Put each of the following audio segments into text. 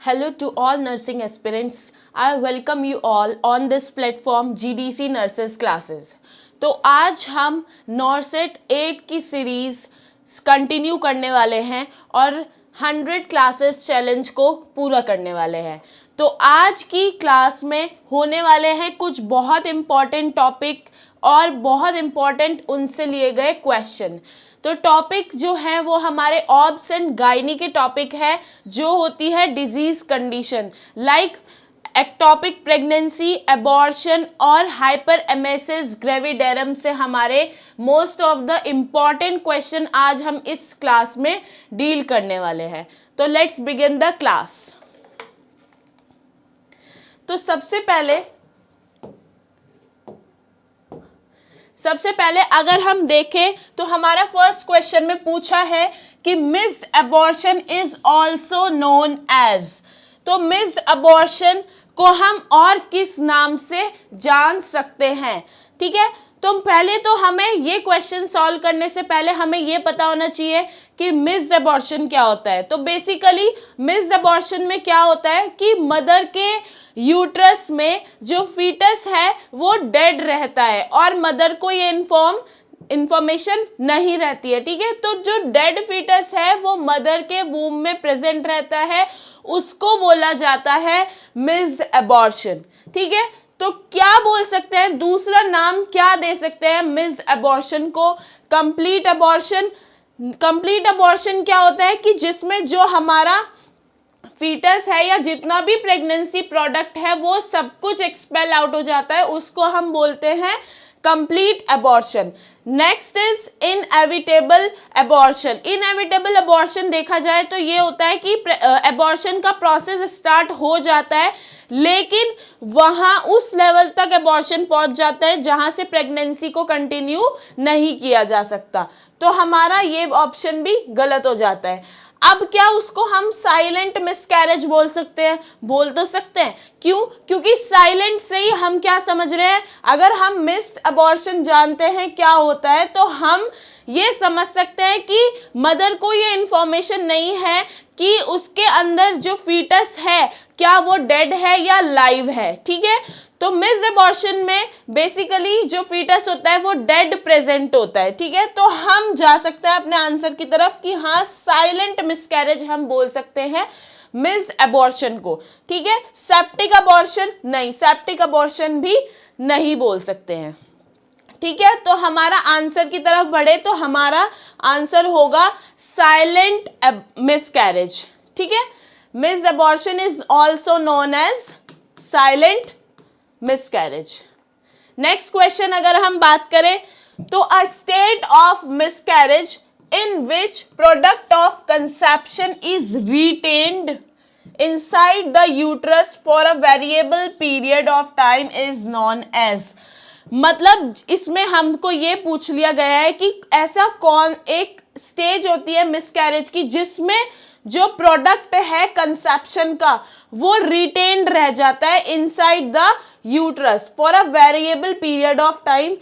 Hello to all nursing aspirants. I welcome you all on this platform GDC Nurses Classes. तो आज हम नॉर्सेट 8 की series continue करने वाले हैं और 100 क्लासेस चैलेंज को पूरा करने वाले हैं। तो आज की क्लास में होने वाले हैं कुछ बहुत इम्पॉर्टेंट टॉपिक और बहुत इम्पॉर्टेंट उनसे लिए गए क्वेश्चन। तो टॉपिक जो है वो हमारे ऑब्स एंड गायनी के टॉपिक है, जो होती है disease condition like ectopic pregnancy, abortion और हाइपर एमेसिस ग्रेविडेरम से हमारे most of the important question आज हम इस क्लास में डील करने वाले हैं। तो लेट्स बिगिन द क्लास। तो सबसे पहले अगर हम देखें तो हमारा फर्स्ट क्वेश्चन में पूछा है कि missed abortion is also known as. तो मिस्ड अबॉर्शन को हम और किस नाम से जान सकते हैं, ठीक है। तो पहले तो हमें ये क्वेश्चन सॉल्व करने से पहले हमें ये पता होना चाहिए कि मिस्ड अबॉर्शन क्या होता है। तो बेसिकली मिस्ड अबॉर्शन में क्या होता है कि मदर के यूट्रस में जो फीटस है वो डेड रहता है और मदर को ये इंफॉर्मेशन नहीं रहती है, ठीक है। तो जो डेड फीटस है वो मदर के वूम में प्रेजेंट रहता है, उसको बोला जाता है मिस्ड अबॉर्शन, ठीक है। तो क्या बोल सकते हैं, दूसरा नाम क्या दे सकते हैं मिस्ड अबॉर्शन को? Complete abortion. कंप्लीट अबॉर्शन क्या होता है कि जिसमें जो हमारा फीटस है या जितना भी प्रेगनेंसी प्रोडक्ट है वो सब कुछ एक्सपेल आउट हो जाता है, उसको हम बोलते हैं complete abortion. Next is inevitable abortion. Inevitable abortion देखा जाए तो ये होता है कि अबॉर्शन का प्रोसेस स्टार्ट हो जाता है लेकिन वहाँ उस लेवल तक अबॉर्शन पहुँच जाता है जहाँ से प्रेगनेंसी को कंटिन्यू नहीं किया जा सकता। तो हमारा ये ऑप्शन भी गलत हो जाता है। अब क्या उसको हम साइलेंट मिसकैरेज बोल सकते हैं? बोल तो सकते हैं। क्यों? क्योंकि साइलेंट से ही हम क्या समझ रहे हैं, अगर हम मिस्ड अबॉर्शन जानते हैं क्या होता है तो हम ये समझ सकते हैं कि मदर को ये इंफॉर्मेशन नहीं है कि उसके अंदर जो फीटस है क्या वो डेड है या लाइव है, ठीक है। तो मिस्ड अबॉर्शन में बेसिकली जो फीटस होता है वो डेड प्रेजेंट होता है, ठीक है। तो हम जा सकते हैं अपने आंसर की तरफ कि हाँ साइलेंट मिसकैरेज हम बोल सकते हैं मिस्ड अबॉर्शन को, ठीक है। सेप्टिक अबॉर्शन नहीं, सेप्टिक अबॉर्शन भी नहीं बोल सकते हैं, ठीक है। तो हमारा आंसर की तरफ बढ़े तो हमारा आंसर होगा साइलेंट मिसकैरेज, ठीक है। Missed abortion is also known as silent miscarriage. Next question अगर हम बात करें तो a state of miscarriage in which product of conception is retained inside the uterus for a variable period of time is known as. मतलब इसमें हमको ये पूछ लिया गया है कि ऐसा कौन एक स्टेज होती है मिसकैरेज की जिसमें जो प्रोडक्ट है कंसेप्शन का वो रिटेन्ड रह जाता है inside the uterus for a variable period of time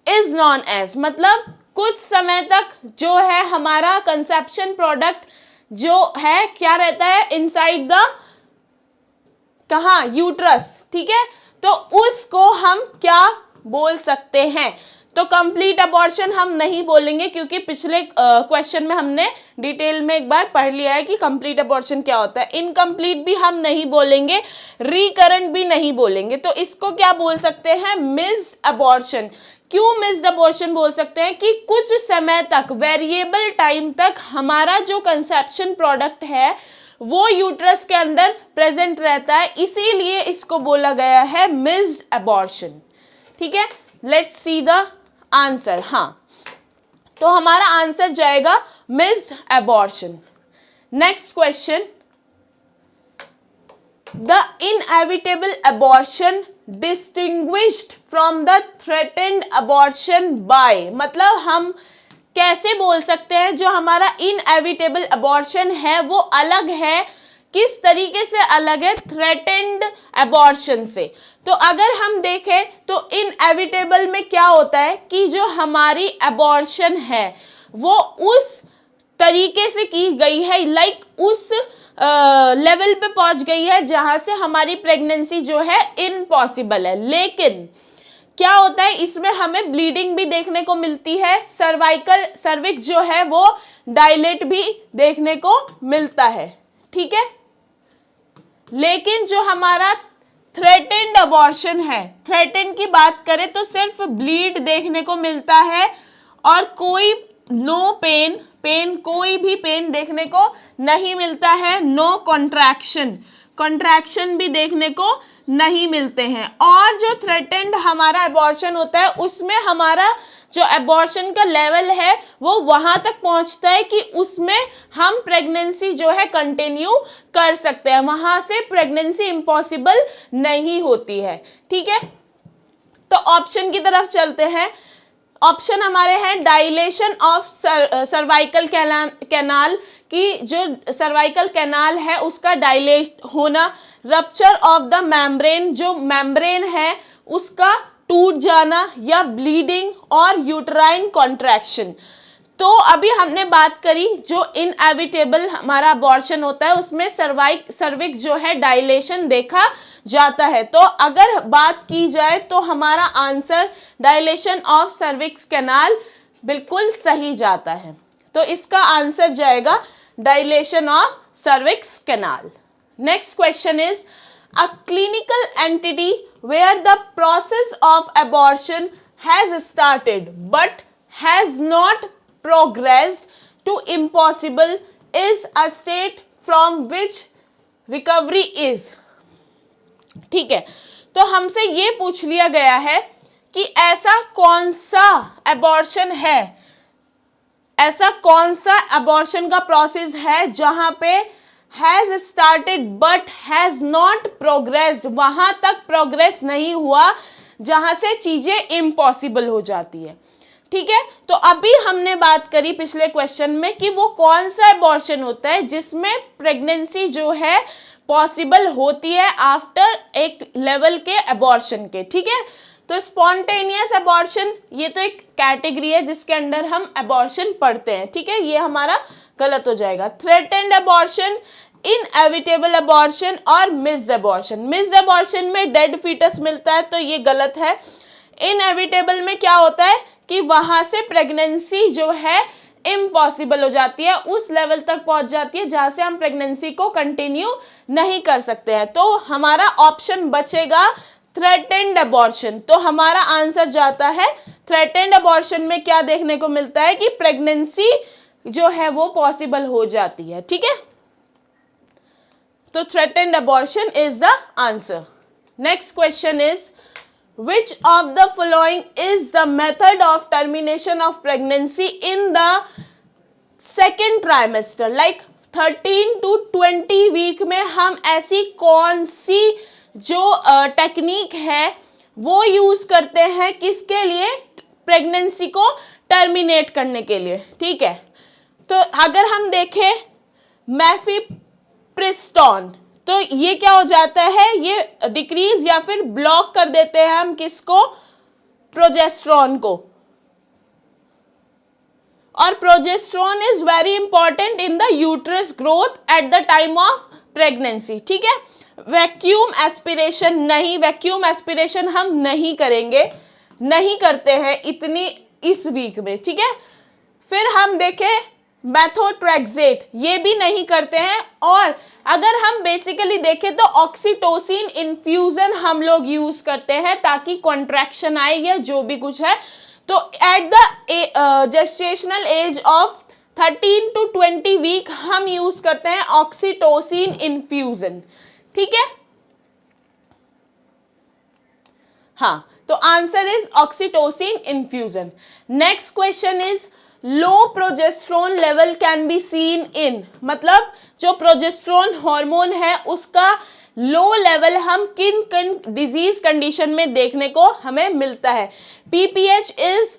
is known as. मतलब कुछ समय तक जो है हमारा कंसेप्शन प्रोडक्ट जो है क्या रहता है इनसाइड द कहाँ, यूट्रस, ठीक है। तो उसको हम क्या बोल सकते हैं? तो कंप्लीट अबॉर्शन हम नहीं बोलेंगे क्योंकि पिछले क्वेश्चन में हमने डिटेल में एक बार पढ़ लिया है कि कंप्लीट अबॉर्शन क्या होता है। इनकम्प्लीट भी हम नहीं बोलेंगे, रिकरेंट भी नहीं बोलेंगे। तो इसको क्या बोल सकते हैं? Missed abortion. क्यों मिस्ड अबॉर्शन बोल सकते हैं? कि कुछ समय तक, वेरिएबल टाइम तक हमारा जो कंसेप्शन प्रोडक्ट है वो यूट्रस के अंदर प्रेजेंट रहता है, इसीलिए इसको बोला गया है मिस्ड अबॉर्शन, ठीक है। Let's see the answer. हाँ, तो हमारा आंसर जाएगा missed abortion. Next question, the inevitable abortion distinguished from the threatened abortion by. मतलब हम कैसे बोल सकते हैं जो हमारा इनएविटेबल अबॉर्शन है वो अलग है, किस तरीके से अलग है थ्रेटेंड अबॉर्शन से। तो अगर हम देखें तो इनएविटेबल में क्या होता है कि जो हमारी अबॉर्शन है वो उस तरीके से की गई है, लाइक उस लेवल पे पहुंच गई है जहां से हमारी प्रेगनेंसी जो है इम्पॉसिबल है। लेकिन क्या होता है, इसमें हमें ब्लीडिंग भी देखने को मिलती है, सर्विक्स जो है वो डायलेट भी देखने को मिलता है, ठीक है। लेकिन जो हमारा थ्रेटेंड अबॉर्शन है, थ्रेटेंड की बात करें तो सिर्फ ब्लीड देखने को मिलता है और कोई नो पेन कोई भी पेन देखने को नहीं मिलता है, नो कॉन्ट्रैक्शन भी देखने को नहीं मिलते हैं। और जो थ्रेटेंड हमारा अबॉर्शन होता है उसमें हमारा जो अबॉर्शन का लेवल है वो वहां तक पहुंचता है कि उसमें हम प्रेगनेंसी जो है कंटिन्यू कर सकते हैं, वहां से प्रेगनेंसी इम्पॉसिबल नहीं होती है, ठीक है। तो ऑप्शन की तरफ चलते हैं। ऑप्शन हमारे हैं डायलेशन ऑफ सर्वाइकल कैनाल, की जो सर्वाइकल कैनाल है उसका डायलेट होना, रप्चर ऑफ द मेम्ब्रेन, जो मेम्ब्रेन है उसका टूट जाना, या ब्लीडिंग और यूट्राइन कॉन्ट्रैक्शन। तो अभी हमने बात करी जो इनएविटेबल हमारा अबॉर्शन होता है उसमें सर्विक्स जो है डायलेशन देखा जाता है। तो अगर बात की जाए तो हमारा answer dilation of cervix canal बिल्कुल सही जाता है। तो इसका आंसर जाएगा dilation of cervix canal. Next question is a clinical entity where the process of abortion has started but has not progressed to impossible is a state from which recovery is। ठीक है, तो हमसे ये पूछ लिया गया है कि ऐसा कौन सा अबॉर्शन है, ऐसा कौन सा अबॉर्शन का प्रोसेस है जहां पे has started but has not progressed, वहां तक प्रोग्रेस नहीं हुआ जहां से चीजें इम्पॉसिबल हो जाती है, ठीक है। तो अभी हमने बात करी पिछले क्वेश्चन में कि वो कौन सा अबॉर्शन होता है जिसमें प्रेगनेंसी जो है पॉसिबल होती है आफ्टर एक लेवल के अबॉर्शन के, ठीक है। तो स्पॉन्टेनियस अबॉर्शन ये तो एक कैटेगरी है जिसके अंडर हम अबॉर्शन पढ़ते हैं, ठीक है, ये हमारा गलत हो जाएगा। थ्रेटेंड अबॉर्शन, इनएविटेबल अबॉर्शन और मिस्ड अबॉर्शन। मिस्ड अबॉर्शन में डेड फीटस मिलता है तो ये गलत है। इनएविटेबल में क्या होता है कि वहां से प्रेगनेंसी जो है इम्पॉसिबल हो जाती है, उस लेवल तक पहुंच जाती है जहां से हम प्रेगनेंसी को कंटिन्यू नहीं कर सकते हैं। तो हमारा ऑप्शन बचेगा थ्रेटेंड अबॉर्शन। तो हमारा आंसर जाता है थ्रेटेंड अबॉर्शन में क्या देखने को मिलता है कि प्रेगनेंसी जो है वो पॉसिबल हो जाती है, ठीक है। तो threatened abortion is the answer. Next question is which of the following is the method of termination of pregnancy in the second trimester, like 13 to 20 week में हम ऐसी कौन सी जो टेक्निक है वो यूज करते हैं किसके लिए, प्रेगनेंसी को टर्मिनेट करने के लिए, ठीक है। तो अगर हम देखें मैफिप्रिस्टोन, तो ये क्या हो जाता है, ये डिक्रीज या फिर ब्लॉक कर देते हैं हम किसको, प्रोजेस्टेरोन को। और progesterone is very important in the uterus growth at the time of pregnancy, ठीक है। वैक्यूम एस्पिरेशन नहीं, वैक्यूम एस्पिरेशन हम नहीं करेंगे, नहीं करते हैं इतनी इस वीक में, ठीक है। फिर हम देखें मेथोट्रेक्सेट, ये भी नहीं करते हैं। और अगर हम बेसिकली देखें तो ऑक्सीटोसिन इन्फ्यूजन हम लोग यूज करते हैं ताकि कॉन्ट्रैक्शन आए या जो भी कुछ है। तो at the gestational age of 13 to 20 week हम यूज करते हैं ऑक्सीटोसिन इन्फ्यूजन, ठीक है। हाँ, तो answer is oxytocin infusion. Next question is low progesterone level can be seen in, मतलब जो प्रोजेस्टेरोन हार्मोन है उसका लो लेवल हम किन किन डिजीज कंडीशन में देखने को हमें मिलता है। पीपीएच इज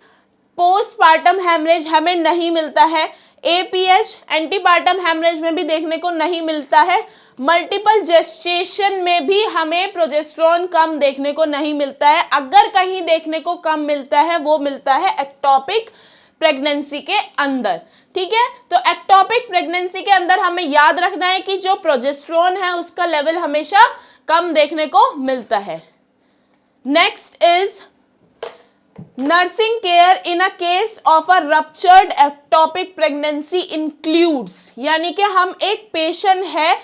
पोस्टपार्टम हेमरेज हमें नहीं मिलता है। एपीएच एंटीपार्टम हेमरेज में भी देखने को नहीं मिलता है। मल्टीपल जेस्टेशन में भी हमें प्रोजेस्टेरोन कम देखने को नहीं मिलता है। अगर कहीं देखने को कम मिलता है वो मिलता है एक्टोपिक प्रेगनेंसी के अंदर, ठीक है। तो एक्टोपिक प्रेगनेंसी के अंदर हमें याद रखना है कि जो प्रोजेस्टेरोन है उसका लेवल हमेशा कम देखने को मिलता है। Next is nursing care in a case of a ruptured ectopic pregnancy includes, यानी कि हम एक पेशेंट है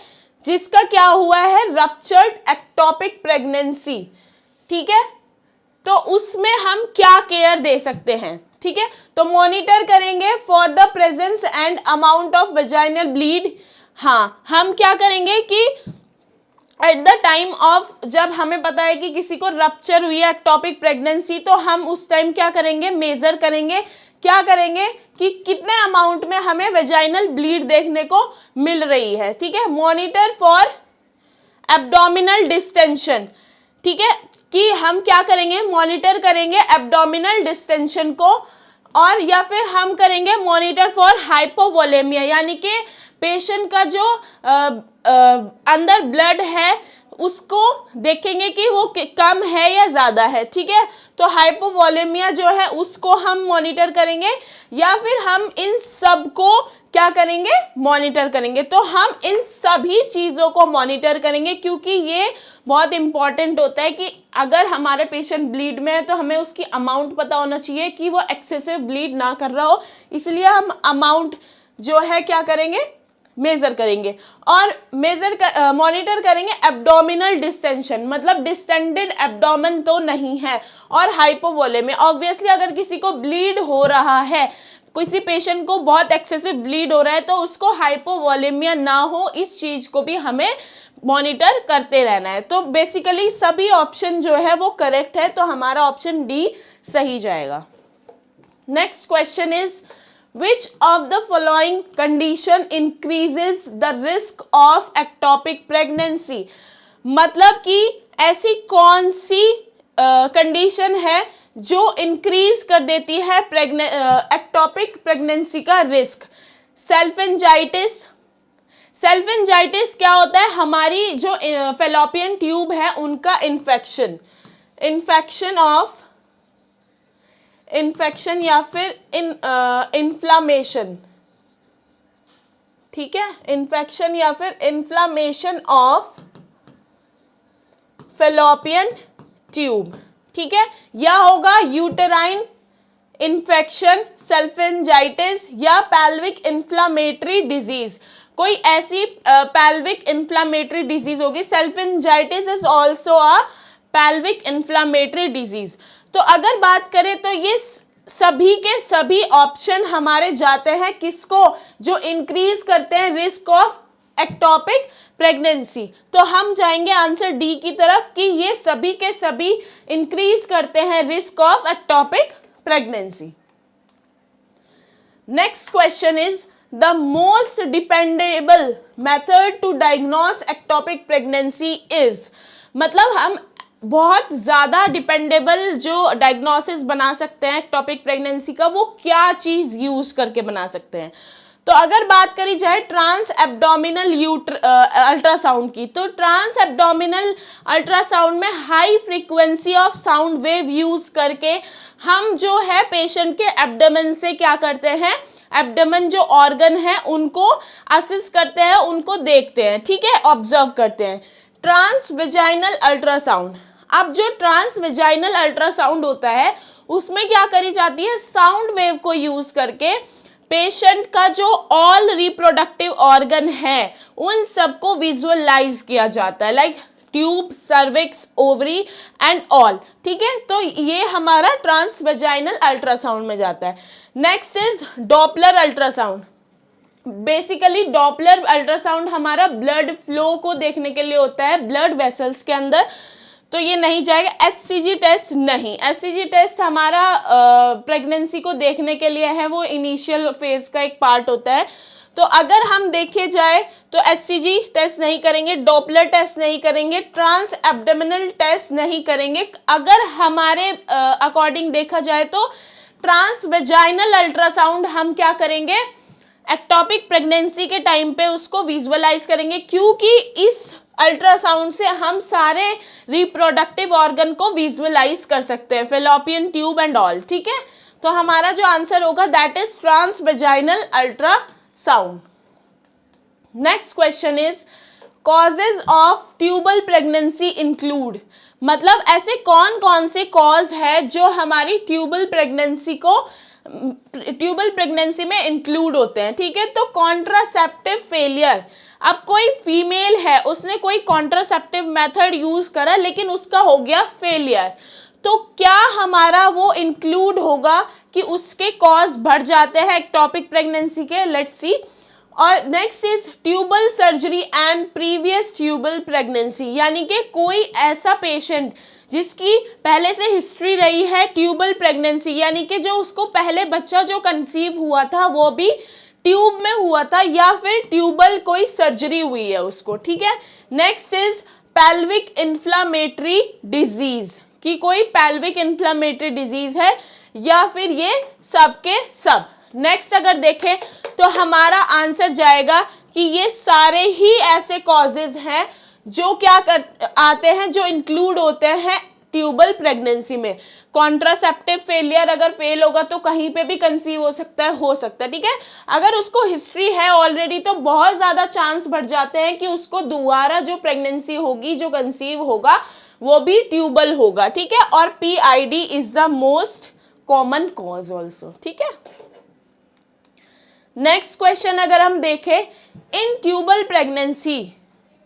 जिसका क्या हुआ है, रप्चर्ड एक्टोपिक प्रेगनेंसी, ठीक है। तो उसमें हम क्या केयर दे सकते हैं, ठीक है। तो मॉनिटर करेंगे for the presence and amount of vaginal bleed. हाँ, हम क्या करेंगे कि एट द टाइम ऑफ, जब हमें पता है कि किसी को रप्चर हुई है एक्टोपिक प्रेगनेंसी, तो हम उस टाइम क्या करेंगे, मेजर करेंगे, क्या करेंगे कि कितने अमाउंट में हमें वेजाइनल ब्लीड देखने को मिल रही है, ठीक है। मॉनिटर फॉर एब्डोमिनल डिस्टेंशन, ठीक है, कि हम क्या करेंगे, मॉनिटर करेंगे एब्डोमिनल डिस्टेंशन को, और या फिर हम करेंगे मॉनिटर फॉर हाइपोवोलेमिया, यानी कि पेशेंट का जो अंदर ब्लड है उसको देखेंगे कि वो कम है या ज़्यादा है, ठीक है। तो हाइपोवोलेमिया जो है उसको हम मॉनिटर करेंगे, या फिर हम इन सब को क्या करेंगे, मॉनिटर करेंगे। तो हम इन सभी चीज़ों को मॉनिटर करेंगे, क्योंकि ये बहुत इंपॉर्टेंट होता है कि अगर हमारे पेशेंट ब्लीड में है तो हमें उसकी अमाउंट पता होना चाहिए कि वो एक्सेसिव ब्लीड ना कर रहा हो, इसलिए हम अमाउंट जो है क्या करेंगे, मेजर करेंगे। और मॉनिटर करेंगे एब्डोमिनल डिस्टेंशन, मतलब डिस्टेंडेड एब्डोमेन तो नहीं है, और हाइपोवोलेमिया। ऑब्वियसली अगर किसी को ब्लीड हो रहा है, किसी पेशेंट को बहुत एक्सेसिव ब्लीड हो रहा है, तो उसको हाइपोवोलेमिया ना हो, इस चीज़ को भी हमें मॉनिटर करते रहना है। तो बेसिकली सभी ऑप्शन जो है वो करेक्ट है, तो हमारा ऑप्शन डी सही जाएगा। Next question is Which of the following condition increases the risk of ectopic pregnancy? मतलब कि ऐसी कौन सी कंडीशन है जो इंक्रीज कर देती है एक्टोपिक प्रेगनेंसी का रिस्क। सेल्फेंजाइटिस। सेल्फेंजाइटिस क्या होता है, हमारी जो फेलोपियन ट्यूब है उनका इन्फेक्शन या फिर इन्फ्लामेशन, ठीक है, इन्फेक्शन या फिर इन्फ्लामेशन ऑफ फेलोपियन ट्यूब, ठीक है। या होगा यूटेराइन इन्फेक्शन, सेल्फेंजाइटिस या पेल्विक इन्फ्लामेटरी डिजीज, कोई ऐसी पेल्विक इन्फ्लामेटरी डिजीज होगी। Salpingitis is also a pelvic inflammatory disease. तो अगर बात करें तो ये सभी के सभी ऑप्शन हमारे जाते हैं किसको, जो इंक्रीज करते हैं रिस्क ऑफ एक्टोपिक प्रेगनेंसी। तो हम जाएंगे आंसर डी की तरफ कि ये सभी के सभी इंक्रीज करते हैं risk of ectopic pregnancy. Next question is the most dependable method to diagnose ectopic pregnancy is, मतलब हम बहुत ज़्यादा डिपेंडेबल जो डायग्नोसिस बना सकते हैं एक्टोपिक प्रेगनेंसी का, वो क्या चीज़ यूज़ करके बना सकते हैं। तो अगर बात करी जाए ट्रांस एब्डोमिनल अल्ट्रासाउंड की, तो ट्रांस एब्डोमिनल अल्ट्रासाउंड में high frequency of sound wave use करके हम जो है पेशेंट के एब्डोमेन से क्या करते हैं, एब्डोमेन जो ऑर्गन है उनको असिस्ट करते हैं, उनको देखते हैं, ठीक है, ऑब्जर्व करते हैं। ट्रांस वेजाइनल अल्ट्रासाउंड, अब जो ट्रांस वेजाइनल अल्ट्रासाउंड होता है उसमें क्या करी जाती है, साउंड वेव को यूज करके पेशेंट का जो ऑल रिप्रोडक्टिव ऑर्गन है उन सबको विजुअलाइज किया जाता है, like tube, cervix, ovary and all, ठीक है। तो ये हमारा ट्रांस वेजाइनल अल्ट्रासाउंड में जाता है। Next is Doppler ultrasound. Basically Doppler ultrasound हमारा ब्लड फ्लो को देखने के लिए होता है ब्लड वेसल्स के अंदर, तो ये नहीं जाएगा। एचसीजी टेस्ट नहीं, एचसीजी टेस्ट हमारा प्रेगनेंसी को देखने के लिए है, वो इनिशियल फेज का एक पार्ट होता है। तो अगर हम देखे जाए तो एचसीजी टेस्ट नहीं करेंगे, डॉपलर टेस्ट नहीं करेंगे, ट्रांस एब्डोमिनल टेस्ट नहीं करेंगे। अगर हमारे अकॉर्डिंग देखा जाए तो ट्रांस वेजाइनल अल्ट्रासाउंड हम क्या करेंगे, एक्टोपिक प्रेगनेंसी के टाइम पे उसको विजुअलाइज करेंगे, क्योंकि इस अल्ट्रासाउंड से हम सारे रिप्रोडक्टिव ऑर्गन को विजुअलाइज कर सकते हैं, फेलोपियन ट्यूब एंड ऑल, ठीक है। तो हमारा जो आंसर होगा that is transvaginal ultrasound. Next question is causes of tubal pregnancy include, मतलब ऐसे कौन कौन से कॉज है जो हमारी ट्यूबल प्रेगनेंसी में इंक्लूड होते हैं। ठीक है, तो कॉन्ट्रासेप्टिव फेलियर, अब कोई फीमेल है उसने कोई कॉन्ट्रासेप्टिव मेथड यूज करा लेकिन उसका हो गया फेलियर, तो क्या हमारा वो इंक्लूड होगा कि उसके कॉज बढ़ जाते हैं एक्टोपिक प्रेगनेंसी के, लेट्स सी। और next is tubal surgery and previous tubal pregnancy, यानी कि कोई ऐसा पेशेंट जिसकी पहले से हिस्ट्री रही है ट्यूबल प्रेगनेंसी, यानी कि जो उसको पहले बच्चा जो कंसीव हुआ था वो भी ट्यूब में हुआ था या फिर ट्यूबल कोई सर्जरी हुई है उसको। ठीक है, next is pelvic inflammatory disease, कि कोई पेल्विक इन्फ्लामेटरी डिजीज है या फिर ये सब के सब। नेक्स्ट अगर देखें तो हमारा आंसर जाएगा कि ये सारे ही ऐसे कॉजेज हैं जो क्या कर आते हैं, जो इंक्लूड होते हैं ट्यूबल प्रेगनेंसी में। कॉन्ट्रासेप्टिव फेलियर अगर फेल होगा तो कहीं पे भी कंसीव हो सकता है। ठीक है, अगर उसको हिस्ट्री है ऑलरेडी तो बहुत ज़्यादा चांस बढ़ जाते हैं कि उसको दोबारा जो प्रेगनेंसी होगी, जो कंसीव होगा वो भी ट्यूबल होगा। ठीक है, और PID is the most common cause also. ठीक है, नेक्स्ट क्वेश्चन अगर हम देखें, इन ट्यूबल प्रेगनेंसी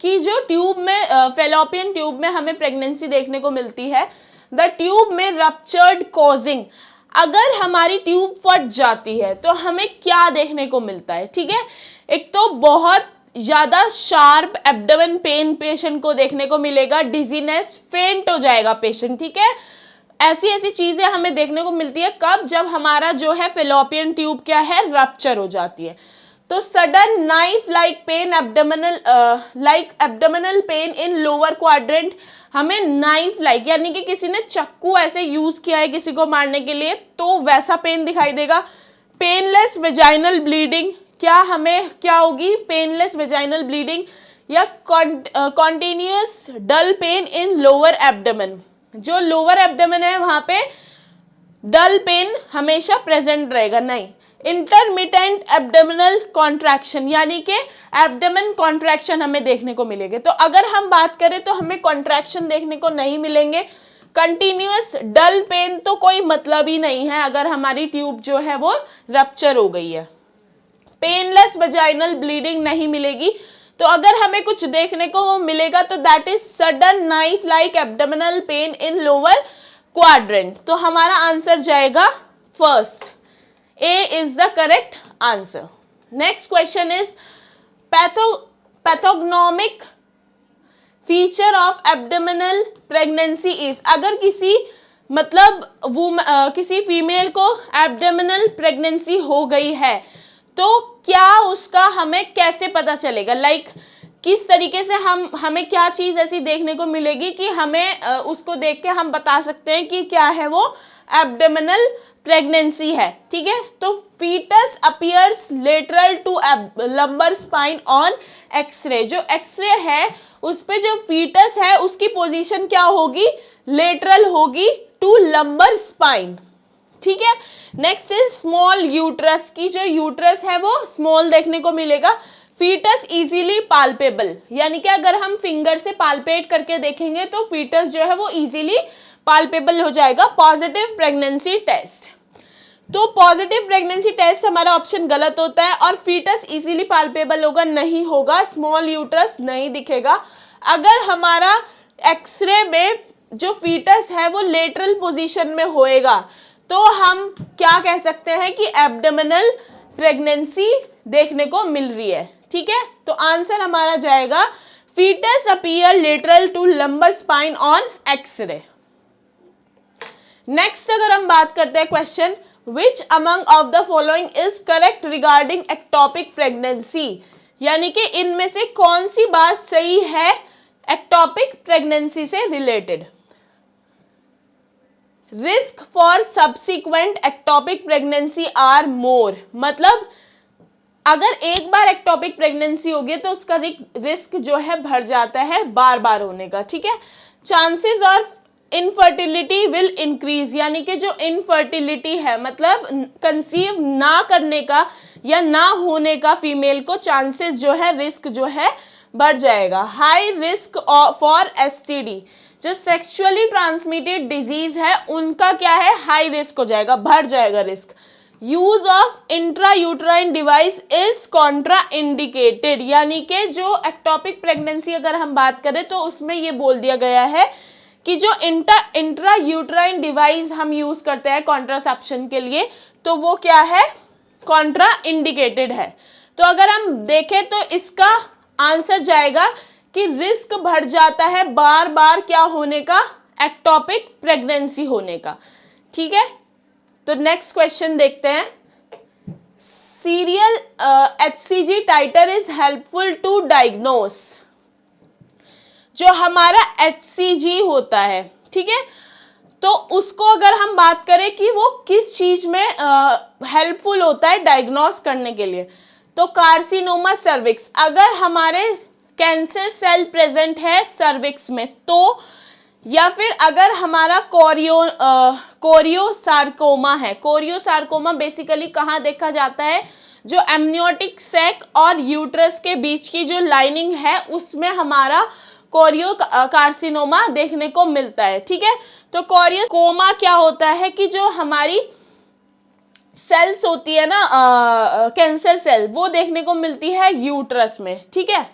की जो ट्यूब में फेलोपियन ट्यूब में हमें प्रेगनेंसी देखने को मिलती है, द ट्यूब में रप्चर्ड कॉजिंग, अगर हमारी ट्यूब फट जाती है तो हमें क्या देखने को मिलता है। ठीक है, एक तो बहुत ज़्यादा शार्प एब्डोमेन पेन पेशेंट को देखने को मिलेगा, डिजीनेस, फेंट हो जाएगा पेशेंट। ठीक है, ऐसी ऐसी चीज़ें हमें देखने को मिलती है कब, जब हमारा जो है फेलोपियन ट्यूब क्या है, रप्चर हो जाती है। तो sudden knife like pain abdominal pain in lower quadrant, हमें नाइफ लाइक यानी कि किसी ने चाकू ऐसे यूज किया है किसी को मारने के लिए तो वैसा पेन दिखाई देगा। पेनलेस वेजाइनल ब्लीडिंग, क्या हमें क्या होगी, पेनलेस वेजाइनल ब्लीडिंग, या continuous dull pain in lower abdomen, जो लोअर एब्डोमेन है वहां पे डल पेन हमेशा प्रेजेंट रहेगा। नहीं, इंटरमिटेंट एब्डोमिनल कॉन्ट्रैक्शन, यानी कि एब्डोमेन कॉन्ट्रैक्शन हमें देखने को मिलेंगे। तो अगर हम बात करें तो हमें कॉन्ट्रैक्शन देखने को नहीं मिलेंगे। कंटिन्यूअस डल पेन तो कोई मतलब ही नहीं है अगर हमारी ट्यूब जो है वो रप्चर हो गई है। पेनलेस वजाइनल ब्लीडिंग नहीं मिलेगी। तो अगर हमें कुछ देखने को मिलेगा तो that is sudden knife like abdominal pain in lower quadrant. तो हमारा आंसर जाएगा first, A is the correct answer. Next question is pathognomic feature of abdominal pregnancy is, अगर किसी किसी फीमेल को एब्डोमिनल प्रेगनेंसी हो गई है तो क्या उसका हमें कैसे पता चलेगा, किस तरीके से हमें क्या चीज़ ऐसी देखने को मिलेगी कि हमें उसको देख के हम बता सकते हैं कि क्या है वो एब्डोमिनल प्रेगनेंसी है। ठीक है, तो foetus appears lateral to lumbar spine on x ray, जो एक्सरे है उस पे जो फीटस है उसकी पोजीशन क्या होगी, लेटरल होगी टू लंबर स्पाइन। ठीक है, नेक्स्ट इज स्मॉल यूट्रस, की जो यूट्रस है वो स्मॉल देखने को मिलेगा। फीटस इजीली पाल्पेबल, यानी कि अगर हम फिंगर से पाल्पेट करके देखेंगे तो फीटस जो है वो इजीली पाल्पेबल हो जाएगा। पॉजिटिव प्रेगनेंसी टेस्ट, तो पॉजिटिव प्रेगनेंसी टेस्ट हमारा ऑप्शन गलत होता है और फीटस इजीली पाल्पेबल होगा, नहीं होगा, स्मॉल यूट्रस नहीं दिखेगा। अगर हमारा एक्सरे में जो फीटस है वो लेटरल पोजीशन में होएगा तो हम क्या कह सकते हैं कि एब्डोमिनल प्रेगनेंसी देखने को मिल रही है। ठीक है, तो आंसर हमारा जाएगा foetus appear lateral to lumbar spine on x ray. Next अगर हम बात करते हैं question, which among of the following is correct regarding ectopic pregnancy, यानी कि इनमें से कौन सी बात सही है एक्टोपिक प्रेगनेंसी से related. Risk for subsequent ectopic pregnancy are more, मतलब अगर एक बार एक्टोपिक प्रेगनेंसी होगी तो उसका रिस्क जो है बढ़ जाता है बार बार होने का। ठीक है, chances of infertility will increase, यानी कि जो इनफर्टिलिटी है मतलब कंसीव ना करने का या ना होने का फीमेल को चांसेस जो है, रिस्क जो है बढ़ जाएगा। हाई रिस्क फॉर एसटीडी, जो सेक्सुअली ट्रांसमिटेड डिजीज है उनका क्या है, हाई रिस्क हो जाएगा, बढ़ जाएगा risk. Use of intra uterine device is Contra indicated, यानी कि जो एक्टोपिक प्रेगनेंसी अगर हम बात करें तो उसमें ये बोल दिया गया है कि जो इंट्रा यूट्राइन डिवाइस हम यूज करते हैं कॉन्ट्रासेप्शन के लिए तो वो क्या है, कॉन्ट्रा इंडिकेटेड है। तो अगर हम देखें तो इसका आंसर जाएगा कि रिस्क बढ़ जाता है बार बार क्या होने का, एक्टोपिक प्रेगनेंसी होने का। ठीक है, तो नेक्स्ट क्वेश्चन देखते हैं। Serial HCG titre is helpful to diagnose, जो हमारा HCG होता है, ठीक है, तो उसको अगर हम बात करें कि वो किस चीज में हेल्पफुल होता है डायग्नोस करने के लिए, तो कार्सिनोमा सर्विक्स, अगर हमारे कैंसर सेल प्रेजेंट है सर्विक्स में तो, या फिर अगर हमारा कोरियोसार्कोमा है। कोरियोसार्कोमा बेसिकली कहाँ देखा जाता है, जो एमनियोटिक सैक और यूट्रस के बीच की जो लाइनिंग है उसमें हमारा कोरियो कार्सिनोमा देखने को मिलता है। ठीक है, तो कोरियोकोमा क्या होता है कि जो हमारी सेल्स होती है ना, कैंसर सेल, वो देखने को मिलती है यूट्रस में। ठीक है,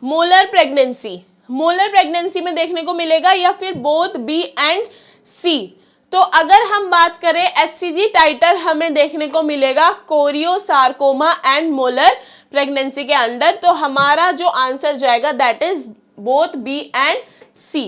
मोलर प्रेगनेंसी में देखने को मिलेगा या फिर बोथ बी एंड सी। तो अगर हम बात करें HCG टाइटर हमें देखने को मिलेगा कोरियोसार्कोमा एंड मोलर प्रेगनेंसी के अंडर, तो हमारा जो आंसर जाएगा that is both B and C.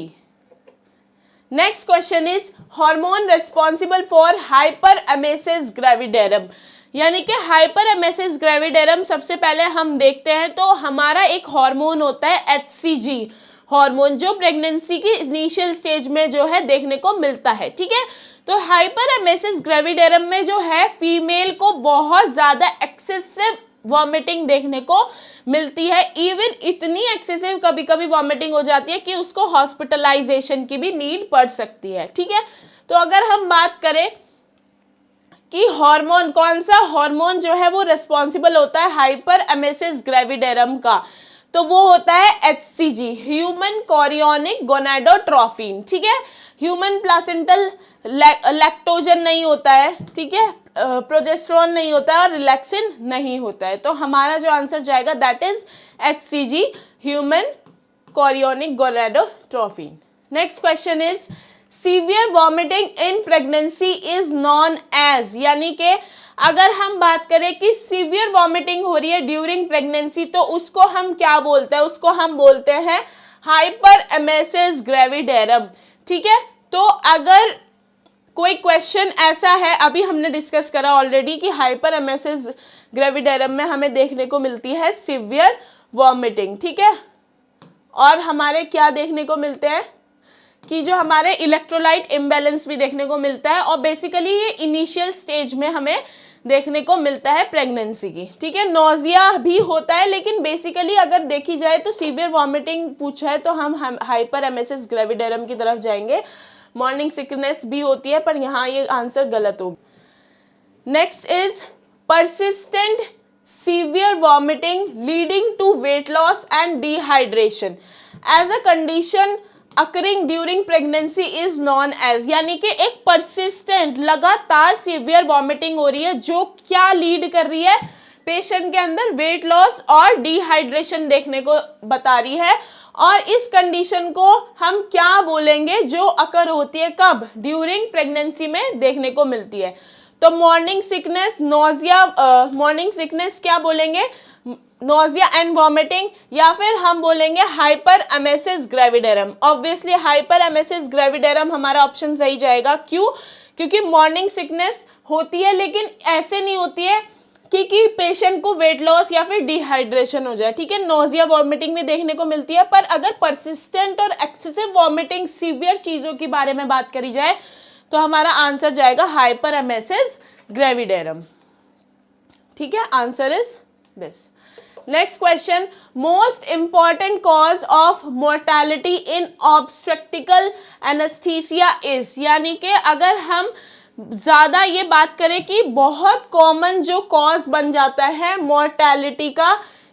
Next question is hormone responsible for hyperemesis gravidarum, यानी कि हाइपरएमेसिस ग्रेविडेरम सबसे पहले हम देखते हैं तो हमारा एक हार्मोन होता है HCG हार्मोन, जो प्रेगनेंसी की इनिशियल स्टेज में जो है देखने को मिलता है। ठीक है, तो हाइपरएमेसिस ग्रेविडेरम में जो है फीमेल को बहुत ज्यादा एक्सेसिव वॉमिटिंग देखने को मिलती है, इवन इतनी एक्सेसिव कभी कभी वॉमिटिंग हो जाती है कि उसको हॉस्पिटलाइजेशन की भी नीड पड़ सकती है। ठीक है, तो अगर हम बात करें कि हार्मोन, कौन सा हार्मोन जो है वो रिस्पॉन्सिबल होता है हाइपरएमेसिस ग्रेविडेरम का, तो वो होता है HCG, ह्यूमन कोरियोनिक गोनाडोट्रोफिन। ठीक है, ह्यूमन प्लासेंटल लैक्टोजन नहीं होता है, ठीक है, प्रोजेस्टेरोन नहीं होता है और रिलैक्सिन नहीं होता है, तो हमारा जो आंसर जाएगा that is HCG, human chorionic gonadotrophin. Next question is severe vomiting in pregnancy is known as, यानी कि अगर हम बात करें कि सीवियर वॉमिटिंग हो रही है ड्यूरिंग प्रेगनेंसी तो उसको हम क्या बोलते हैं, उसको हम बोलते हैं हाइपरएमेसिस ग्रेविडेरम। ठीक है, तो अगर कोई क्वेश्चन ऐसा है, अभी हमने डिस्कस करा ऑलरेडी कि हाइपरएमेसिस ग्रेविडेरम में हमें देखने को मिलती है सीवियर वॉमिटिंग। ठीक है, और हमारे क्या देखने को मिलते हैं कि जो हमारे इलेक्ट्रोलाइट इम्बैलेंस भी देखने को मिलता है, और बेसिकली ये इनिशियल स्टेज में हमें देखने को मिलता है प्रेगनेंसी की। ठीक है, नोजिया भी होता है, लेकिन बेसिकली अगर देखी जाए तो सीवियर वॉमिटिंग पूछा है तो हम हाइपरएमेसिस ग्रेविडेरम की तरफ जाएंगे। मॉर्निंग सिकनेस भी होती है पर यहाँ ये आंसर गलत होगा। Next is persistent severe vomiting leading to weight loss and dehydration as a condition occurring during pregnancy is known as, यानी कि एक परसिस्टेंट लगातार सीवियर वॉमिटिंग हो रही है जो क्या लीड कर रही है, पेशेंट के अंदर वेट लॉस और डिहाइड्रेशन देखने को बता रही है, और इस कंडीशन को हम क्या बोलेंगे, जो अकर होती है कब, ड्यूरिंग प्रेगनेंसी में देखने को मिलती है। तो morning sickness, nausea, morning sickness क्या बोलेंगे, नोजिया एंड वॉमिटिंग, या फिर हम बोलेंगे हाइपरएमेसिस ग्रेविडेरम। ऑब्वियसली हाइपरएमेसिस ग्रेविडेरम हमारा ऑप्शन सही जाएगा। क्यों? क्योंकि मॉर्निंग सिकनेस होती है लेकिन ऐसे नहीं होती है कि पेशेंट को वेट लॉस या फिर डिहाइड्रेशन हो जाए। ठीक है, नोजिया वॉमिटिंग में देखने को मिलती है, पर अगर परसिस्टेंट और एक्सेसिव वॉमिटिंग सीवियर चीजों के बारे में बात करी जाए तो हमारा आंसर जाएगा हाइपरएमेसिस ग्रेविडेरम। ठीक है, answer is this. Next question, most important cause of mortality in obstetrical anaesthesia is, यानी कि अगर हम ज़्यादा ये बात करें कि बहुत कॉमन जो कॉज बन जाता है मोर्टेलिटी का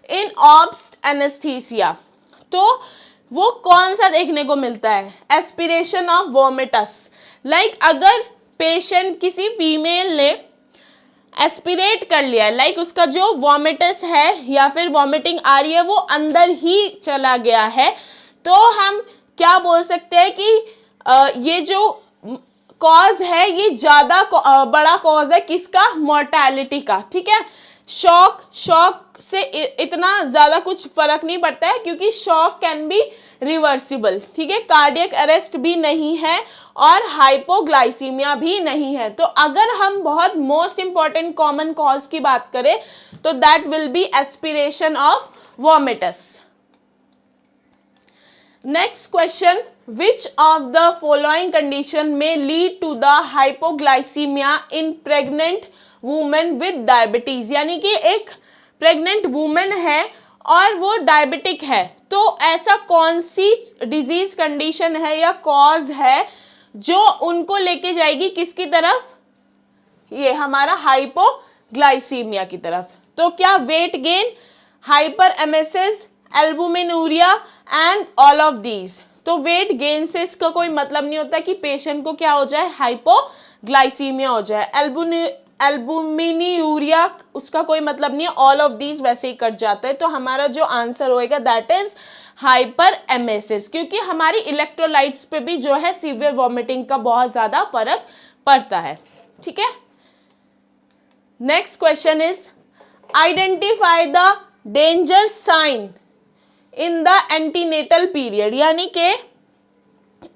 इन ऑब्स्ट एनेस्थीसिया, तो वो कौन सा देखने को मिलता है? Aspiration of vomitus. लाइक अगर पेशेंट किसी फीमेल ने एस्पिरेट कर लिया है, लाइक उसका जो वॉमिटस है या फिर वॉमिटिंग आ रही है वो अंदर ही चला गया है, तो हम क्या बोल सकते हैं कि ये जो कॉज है ये ज़्यादा बड़ा कॉज है किसका? मोर्टेलिटी का। ठीक है, शॉक से इतना ज़्यादा कुछ फर्क नहीं पड़ता है क्योंकि शॉक कैन बी रिवर्सिबल। ठीक है, कार्डियक अरेस्ट भी नहीं है और हाइपोग्लाइसीमिया भी नहीं है। तो अगर हम बहुत मोस्ट इंपॉर्टेंट कॉमन कॉज की बात करें तो that will be aspiration of vomitus. Next question, which of the following condition में lead to the hypoglycaemia in pregnant women with diabetes, यानी कि एक प्रेग्नेंट वुमेन है और वो डायबिटिक है, तो ऐसा कौन सी डिजीज कंडीशन है या कॉज है जो उनको लेके जाएगी किसकी तरफ? ये हमारा हाइपोग्लाइसीमिया की तरफ। तो क्या? Weight gain, hyperemesis, albuminuria and all of these. तो वेट गेन से इसका कोई मतलब नहीं होता कि पेशेंट को क्या हो जाए? हाइपोग्लाइसीमिया हो जाए। एल्बुमिनूरिया उसका कोई मतलब नहीं है, ऑल ऑफ दीज वैसे ही कट जाता है। तो हमारा जो आंसर होएगा दैट इज हाइपर एमेसिस, क्योंकि हमारी इलेक्ट्रोलाइट्स पे भी जो है सीवियर वॉमिटिंग का बहुत ज़्यादा फर्क पड़ता है। ठीक है, next question is identify the danger sign in the antenatal period, यानी कि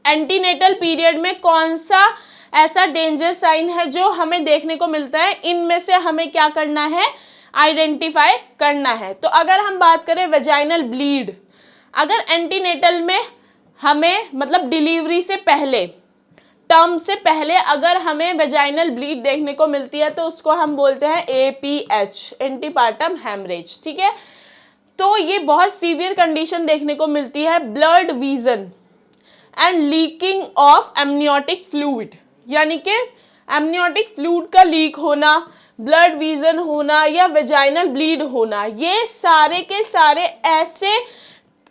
एंटीनेटल पीरियड में कौन सा ऐसा डेंजर साइन है जो हमें देखने को मिलता है, इनमें से हमें क्या करना है? आइडेंटिफाई करना है। तो अगर हम बात करें वेजाइनल ब्लीड, अगर एंटीनेटल में हमें मतलब डिलीवरी से पहले, टर्म से पहले अगर हमें वेजाइनल ब्लीड देखने को मिलती है तो उसको हम बोलते हैं APH, एंटीपार्टम हैमरेज। ठीक है, तो ये बहुत सीवियर कंडीशन देखने को मिलती है। Blood vision and leaking of amniotic fluid, यानी कि एमनियोटिक फ्लूइड का लीक होना, ब्लड विजन होना या वेजाइनल ब्लीड होना, ये सारे के सारे ऐसे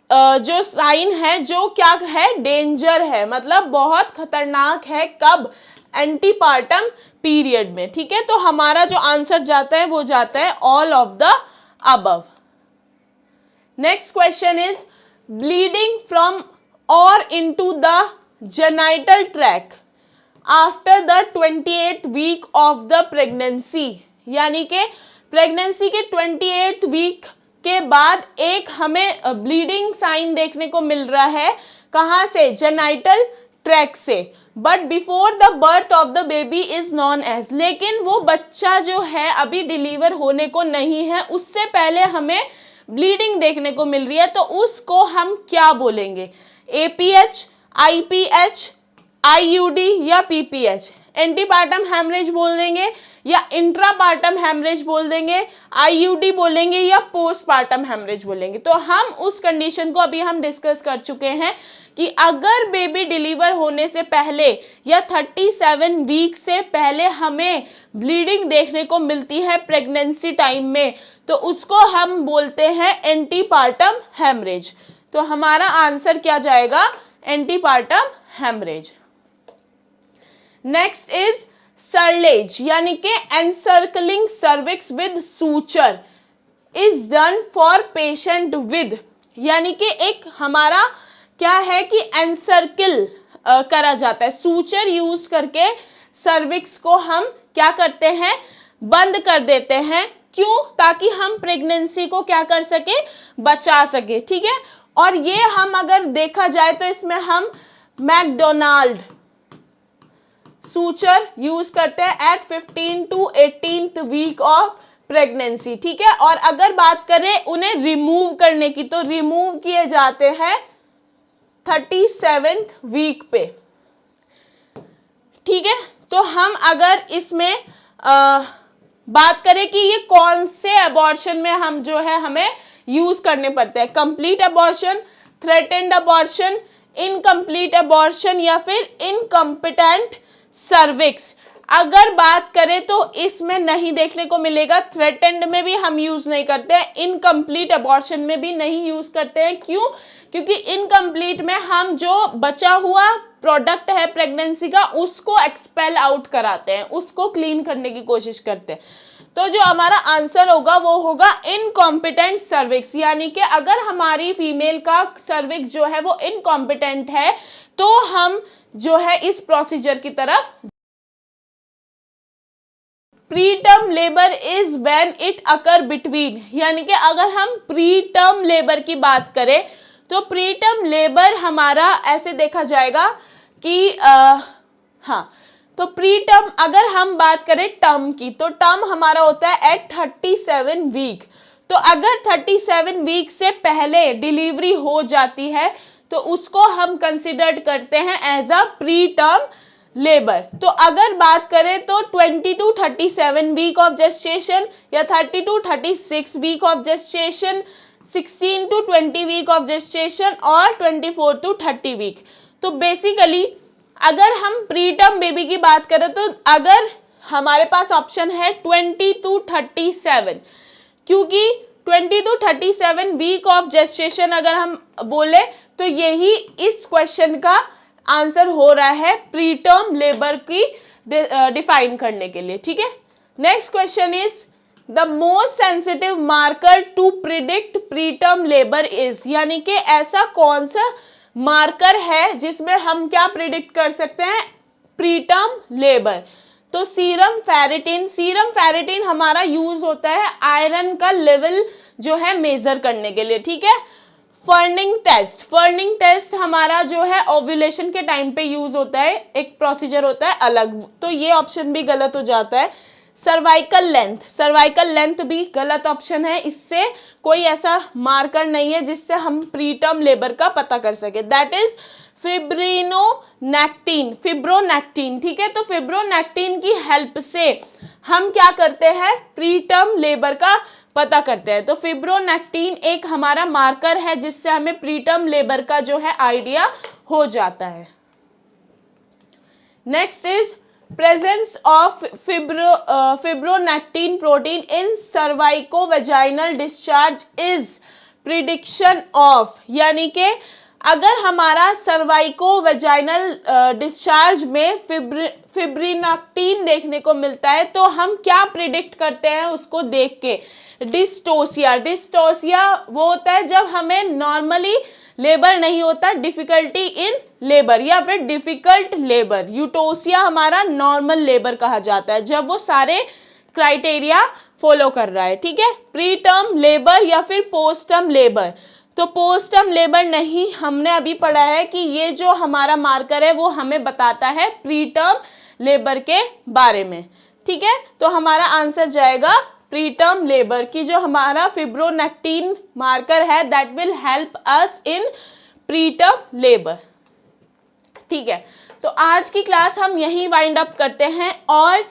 जो साइन है जो क्या है? डेंजर है, मतलब बहुत खतरनाक है। कब? एंटीपार्टम पीरियड में। ठीक है, तो हमारा जो आंसर जाता है वो जाता है all of the above. Next question is bleeding from or into the genital tract after the 28th week of the pregnancy, यानी कि प्रेगनेंसी के 28th वीक के बाद एक हमें ब्लीडिंग साइन देखने को मिल रहा है। कहाँ से? जेनाइटल ट्रैक से। But before the birth of the baby is known as, लेकिन वो बच्चा जो है अभी डिलीवर होने को नहीं है, उससे पहले हमें ब्लीडिंग देखने को मिल रही है, तो उसको हम क्या बोलेंगे? APH, IPH, IUD या PPH? एंटीपार्टम हैमरेज बोल देंगे या इंट्रापार्टम हैमरेज बोल देंगे, IUD बोलेंगे या पोस्टपार्टम हैमरेज बोलेंगे? तो हम उस कंडीशन को अभी हम डिस्कस कर चुके हैं कि अगर बेबी डिलीवर होने से पहले या 37 वीक से पहले हमें ब्लीडिंग देखने को मिलती है प्रेगनेंसी टाइम में, तो उसको हम बोलते हैं एंटीपार्टम हैमरेज। तो हमारा आंसर क्या जाएगा? Antepartum haemorrhage. नेक्स्ट इज सर्लेज, यानी कि encircling cervix with suture is done for patient with, यानी कि एक हमारा क्या है कि एनसर्किल करा जाता है, सूचर यूज करके सर्विक्स को हम क्या करते हैं? बंद कर देते हैं। क्यों? ताकि हम प्रेगनेंसी को क्या कर सके? बचा सके। ठीक है, और ये हम अगर देखा जाए तो इसमें हम मैकडोनाल्ड सूचर यूज करते हैं at 15 to 18th week of pregnancy. ठीक है, और अगर बात करें उन्हें रिमूव करने की, तो रिमूव किए जाते हैं 37th वीक पे। ठीक है, तो हम अगर इसमें बात करें कि ये कौन से अबॉर्शन में हम जो है हमें यूज करने पड़ते हैं, complete abortion, threatened abortion, incomplete abortion या फिर इनकम्पिटेंट सर्विक्स। अगर बात करें तो इसमें नहीं देखने को मिलेगा, थ्रेटेंड में भी हम यूज नहीं करते हैं, इनकम्प्लीट अबॉर्शन में भी नहीं यूज करते हैं। क्यों? क्योंकि इनकम्प्लीट में हम जो बचा हुआ प्रोडक्ट है प्रेगनेंसी का उसको एक्सपेल आउट कराते हैं, उसको क्लीन करने की कोशिश करते हैं। तो जो हमारा आंसर होगा वो होगा इनकॉम्पिटेंट सर्विक्स, यानी कि अगर हमारी फीमेल का सर्विक्स जो है वो इनकॉम्पिटेंट है तो हम जो है इस प्रोसीजर की तरफ। Pre term labour is when it occur between, यानी कि अगर हम प्री टर्म लेबर की बात करें तो प्री टर्म लेबर हमारा ऐसे देखा जाएगा कि हाँ, तो प्री टर्म अगर हम बात करें टर्म की तो टर्म हमारा होता है एट 37 वीक। तो अगर 37 वीक से पहले डिलीवरी हो जाती है तो उसको हम कंसिडर करते हैं as a preterm labour. तो अगर बात करें तो 20 to 37 वीक ऑफ जेस्टेशन या 30 to 36 week of gestation, 16 to 20 week of gestation और 24 to 30 वीक। तो बेसिकली अगर हम प्री टर्म बेबी की बात करें तो अगर हमारे पास ऑप्शन है 20 to 37, क्योंकि 20 to 37 वीक ऑफ जेस्टेशन अगर हम बोले तो यही इस क्वेश्चन का आंसर हो रहा है प्री टर्म लेबर की डिफाइन करने के लिए। ठीक है, next question is the most sensitive marker to predict preterm labour is, यानी कि ऐसा कौन सा मार्कर है जिसमें हम क्या प्रिडिक्ट कर सकते हैं प्री टर्म लेबर। तो सीरम फेरिटिन, सीरम फेरिटिन हमारा यूज होता है आयरन का लेवल जो है मेजर करने के लिए। ठीक है, फर्निंग टेस्ट, फर्निंग टेस्ट हमारा जो है ओव्यूलेशन के टाइम पे यूज होता है, एक प्रोसीजर होता है अलग, तो ये ऑप्शन भी गलत हो जाता है। सर्वाइकल लेंथ, सर्वाइकल लेंथ भी गलत ऑप्शन है, इससे कोई ऐसा मार्कर नहीं है जिससे हम प्री टर्म लेबर का पता कर सके, दैट इज फिब्रोनेक्टिन, फिब्रोनेक्टिन। ठीक है, तो फिब्रोनेक्टिन की हेल्प से हम क्या करते हैं प्री टर्म लेबर का पता करते हैं। तो फिब्रोनेक्टिन एक हमारा मार्कर है जिससे हमें प्री टर्म लेबर का जो है आइडिया हो जाता है। Next is presence of fibronectin protein in cervicovaginal discharge is prediction of, यानी कि अगर हमारा सर्वाइकोवेजाइनल डिस्चार्ज में फिब्रोनेक्टिन देखने को मिलता है तो हम क्या प्रिडिक्ट करते हैं उसको देख के। डिस्टोसिया, डिस्टोसिया वो होता है जब हमें नॉर्मली लेबर नहीं होता, डिफिकल्टी इन लेबर या फिर डिफिकल्ट लेबर। यूटोसिया हमारा नॉर्मल लेबर कहा जाता है जब वो सारे क्राइटेरिया फॉलो कर रहा है। ठीक है, प्री टर्म लेबर या फिर पोस्ट टर्म लेबर। तो पोस्ट टर्म लेबर नहीं, हमने अभी पढ़ा है कि ये जो हमारा मार्कर है वो हमें बताता है प्री टर्म लेबर के बारे में। ठीक है, तो हमारा आंसर जाएगा प्री टर्म लेबर की जो हमारा फिब्रोनेक्टिन मार्कर है that will help us in pre term labour. ठीक है, तो आज की क्लास हम यहीं वाइंड अप करते हैं और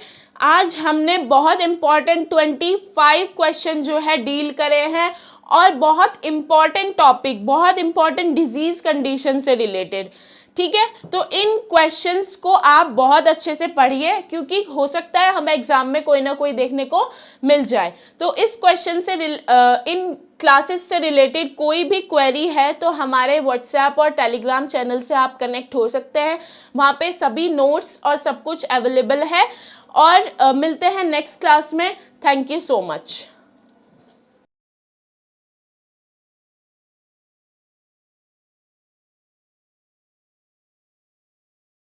आज हमने बहुत इंपॉर्टेंट 25 क्वेश्चन जो है डील करे हैं और बहुत इंपॉर्टेंट टॉपिक, बहुत इंपॉर्टेंट डिजीज कंडीशन से रिलेटेड। ठीक है, तो इन क्वेश्चंस को आप बहुत अच्छे से पढ़िए क्योंकि हो सकता है हमें एग्जाम में कोई ना कोई देखने को मिल जाए। तो इस क्वेश्चन से इन क्लासेस से रिलेटेड कोई भी क्वेरी है तो हमारे व्हाट्सएप और टेलीग्राम चैनल से आप कनेक्ट हो सकते हैं, वहाँ पे सभी नोट्स और सब कुछ अवेलेबल है। और मिलते हैं नेक्स्ट क्लास में। Thank you so much.